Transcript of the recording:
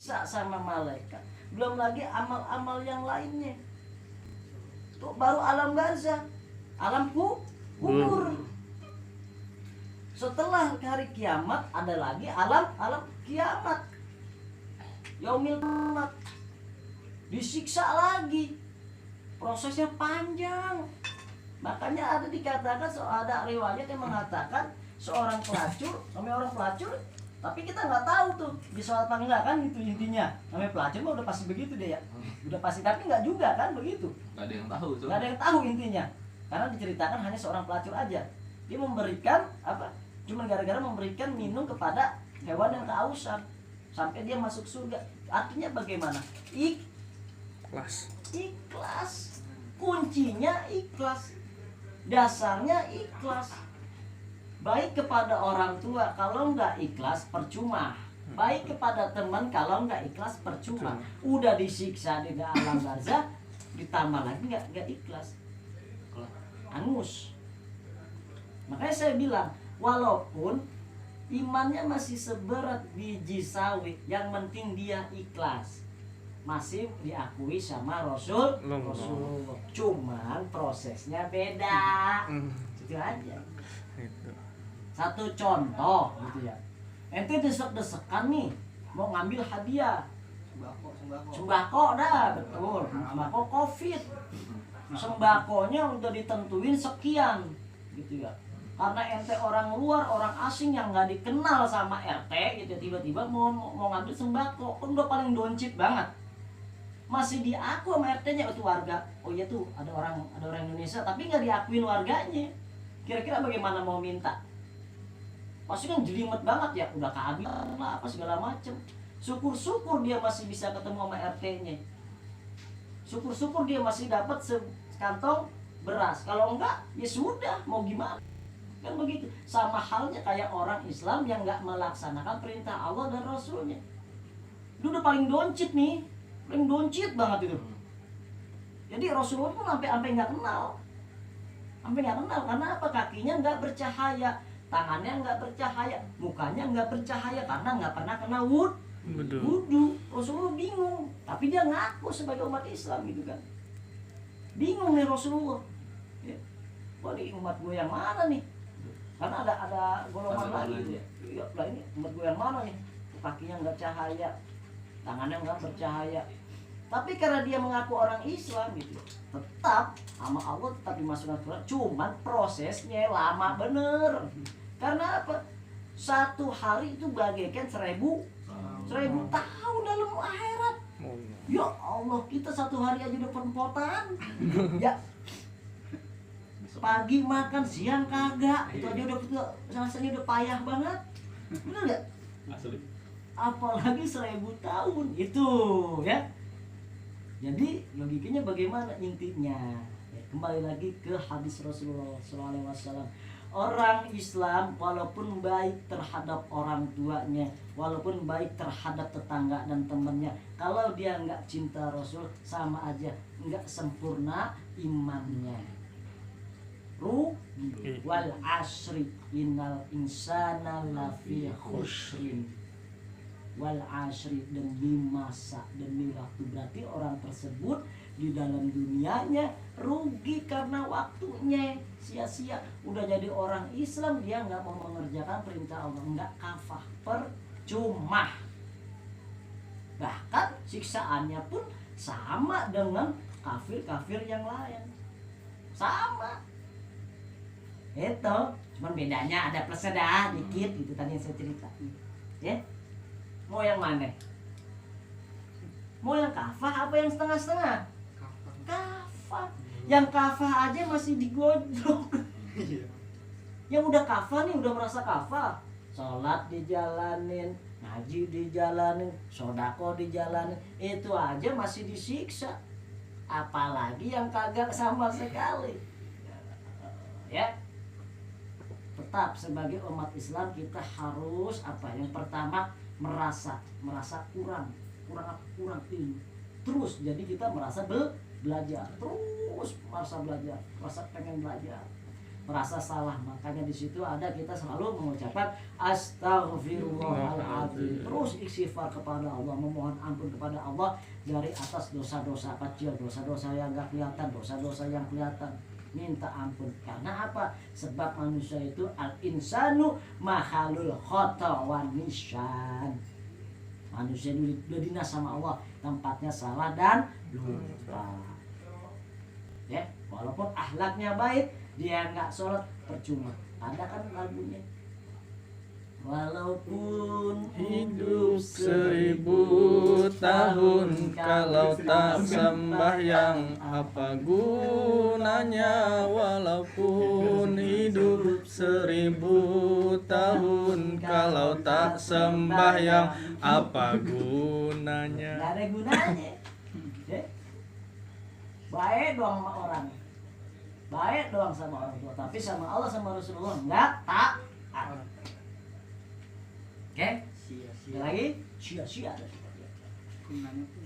sama malaikat, belum lagi amal-amal yang lainnya. Tuh baru alam barzah, alam kubur. Setelah hari kiamat ada lagi alam kiamat, yaumil kiamat, disiksa lagi, prosesnya panjang. Makanya ada dikatakan, ada riwayat yang mengatakan seorang pelacur, namanya orang pelacur, tapi kita nggak tahu tuh disoal apa enggak kan, itu intinya. Namanya pelacur mah udah pasti begitu deh ya, udah pasti, tapi nggak juga kan begitu. Nggak ada yang tahu tuh. Nggak ada yang tahu intinya, karena diceritakan hanya seorang pelacur aja. Dia memberikan apa? Cuma gara-gara memberikan minum kepada hewan yang kehausan sampai dia masuk surga. Artinya bagaimana? Ikhlas. Kuncinya ikhlas. Dasarnya ikhlas. Baik kepada orang tua, kalau nggak ikhlas percuma. Baik kepada teman, kalau nggak ikhlas percuma. Udah disiksa di alam barzah, ditambah lagi nggak ikhlas, angus. Makanya saya bilang, walaupun imannya masih seberat biji sawi, yang penting dia ikhlas, masih diakui sama Rasulullah. Cuman prosesnya beda. Itu aja. Satu contoh gitu ya, ente desek-desekan nih mau ngambil hadiah sembako dah, betul, sembako covid, sembakonya udah ditentuin sekian gitu ya, karena ente orang luar, orang asing yang nggak dikenal sama RT gitu, tiba-tiba mau ngambil sembako, kan udah paling doncit banget, masih diaku sama RT-nya itu warga, oh iya tuh ada orang Indonesia, tapi nggak diakuin warganya. Kira-kira bagaimana mau minta? Pasti kan jelimet banget ya, udah kehabisan lah apa segala macem. Syukur-syukur dia masih bisa ketemu sama RT-nya. Syukur-syukur dia masih dapat sekantong beras. Kalau enggak, ya sudah, mau gimana? Kan begitu. Sama halnya kayak orang Islam yang nggak melaksanakan perintah Allah dan Rasulnya. Itu udah paling doncit nih, paling doncit banget itu. Jadi Rasulullah pun sampai nggak kenal. Sampai nggak kenal, karena apa? Kakinya nggak bercahaya, tangannya nggak bercahaya, mukanya nggak bercahaya, karena nggak pernah kena wudhu. Rasulullah bingung, tapi dia ngaku sebagai umat Islam gitu kan. Bingung nih Rasulullah. Ya. Wah, ini umat gue yang mana nih? Karena ada golongan lagi gitu ya. Ya, lah ini umat gue yang mana nih? Kakinya nggak cahaya, tangannya nggak bercahaya. Tapi karena dia mengaku orang Islam gitu, tetap sama Allah tetap dimasukkan Quran. Cuman prosesnya lama bener. Karena apa? Satu hari itu bagaikan 1000 tahun dalam akhirat. Ya Allah, kita satu hari aja udah perempotan. Ya, pagi makan, siang kagak. Itu aja udah rasanya udah payah banget. Bener gak? Apalagi 1000 tahun itu ya. Jadi logikanya bagaimana intinya? Ya, kembali lagi ke hadis Rasulullah SAW. Orang Islam walaupun baik terhadap orang tuanya, walaupun baik terhadap tetangga dan temannya, kalau dia nggak cinta Rasul, sama aja nggak sempurna imannya. Wal asri innal insana lafi khusrin. Wal asri, demi masa, demi waktu, berarti orang tersebut di dalam dunianya rugi karena waktunya sia-sia. Udah jadi orang Islam, dia nggak mau mengerjakan perintah Allah, nggak kafah, percuma. Bahkan siksaannya pun sama dengan kafir-kafir yang lain, sama. Itu cuman bedanya ada plusnya dah dikit gitu tadi yang saya ceritain ya. Mau yang mana? Mau yang kafah apa yang setengah-setengah? Kafah. Yang kafah aja masih digodok. Yang udah kafah nih, udah merasa kafah, sholat dijalanin, ngaji dijalanin, sodako dijalanin, itu aja masih disiksa. Apalagi yang kagak sama sekali. Ya. Tetap sebagai umat Islam kita harus apa? Yang pertama, merasa kurang ilmu. Terus jadi kita merasa belajar, terus merasa belajar, merasa pengen belajar. merasa salah. Makanya di situ ada kita selalu mengucapkan astaghfirullahaladzim, terus istighfar kepada Allah, memohon ampun kepada Allah dari atas dosa-dosa kecil, dosa-dosa yang gak kelihatan, dosa-dosa yang kelihatan, minta ampun. Karena apa? Sebab manusia itu al-insanu mahalul khata wan nisyan. Manusia dua dinas sama Allah, tempatnya salah dan lupa. Ya, walaupun akhlaknya baik, dia nggak sholat percuma. Ada kan lagunya? Walaupun Hidup 1000 tahun kalau tak sembahyang apa gunanya? Walaupun hidup 1000 tahun kalau tak sembahyang apa gunanya? nggak ada gunanya. Ya. Baik doang sama orang, baik doang sama orang tua, tapi sama Allah sama Rasulullah nggak taat. Oke? Sia-sia. Sekali lagi sia-sia. Gunanya tuh